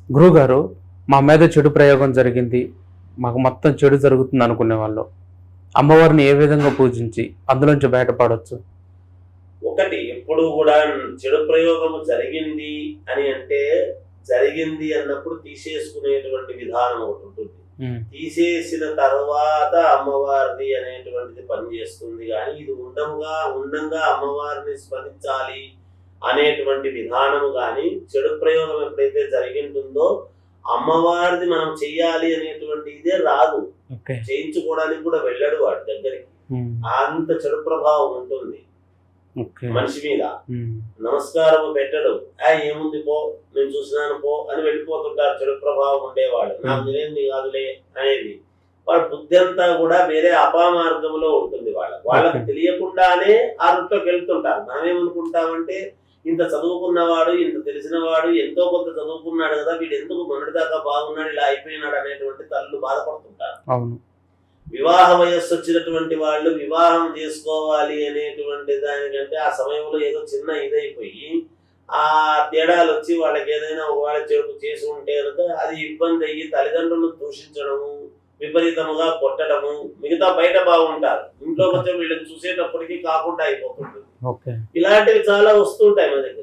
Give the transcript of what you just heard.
గురువుగారు, మా మీద చెడు ప్రయోగం జరిగింది, మాకు మొత్తం చెడు జరుగుతుంది అనుకునే వాళ్ళు అమ్మవారిని ఏ విధంగా పూజించి అందులోంచి బయటపడవచ్చు? ఒకటి ఎప్పుడు కూడా చెడు ప్రయోగము జరిగింది అని అంటే, జరిగింది అన్నప్పుడు తీసేసుకునేటువంటి విధానం ఒకటి ఉంటుంది. తీసేసిన తర్వాత అమ్మవారిది అనేటువంటిది పనిచేస్తుంది. కానీ ఇది ఉండంగా అమ్మవారిని స్మరించాలి అనేటువంటి విధానము కానీ, చెడు ప్రయోగం ఎప్పుడైతే జరిగింటుందో అమ్మవారిది మనం చెయ్యాలి అనేటువంటి ఇదే రాదు. చేయించుకోవడానికి కూడా వెళ్ళాడు వాడి దగ్గరికి. అంత చెడు ప్రభావం ఉంటుంది మనిషి మీద. నమస్కారం పెట్టడు, ఏముంది పో, నేను చూసినాను పో అని వెళ్ళిపోతుంటారు. చెడు ప్రభావం ఉండేవాడు. నాకు తెలియంది కాదులే అనేది. వాడి బుద్ధి అంతా కూడా వేరే అపామార్గంలో ఉంటుంది. వాళ్ళకి తెలియకుండానే ఆ రూట్లోకి వెళ్తుంటారు. మనం ఏమనుకుంటామంటే, ఇంత చదువుకున్నవాడు, ఇంత తెలిసినవాడు, ఎంతో కొంత చదువుకున్నాడు కదా, వీడు ఎందుకు మొన్నటిదాకా బాగున్నాడు, ఇలా అయిపోయినాడు అనేటువంటి తల్లు బాధపడుతుంటారు. వివాహ వయస్సు వచ్చినటువంటి వాళ్ళు వివాహం చేసుకోవాలి అనేటువంటి దానికంటే ఆ సమయంలో ఏదో చిన్న ఇదైపోయి ఆ తేడాలు వచ్చి వాళ్ళకి ఏదైనా ఒకవేళ చెడు చేసి ఉంటే కనుక అది ఇబ్బంది అయ్యి తల్లిదండ్రులను దూషించడము, విపరీతముగా కొట్టడము, మిగతా బయట బాగుంటారు, ఇంట్లో కొంచెం వీళ్ళని చూసేటప్పటికీ కాకుండా అయిపోతుంది. ఇలాంటివి చాలా వస్తుంటాయి మన దగ్గర.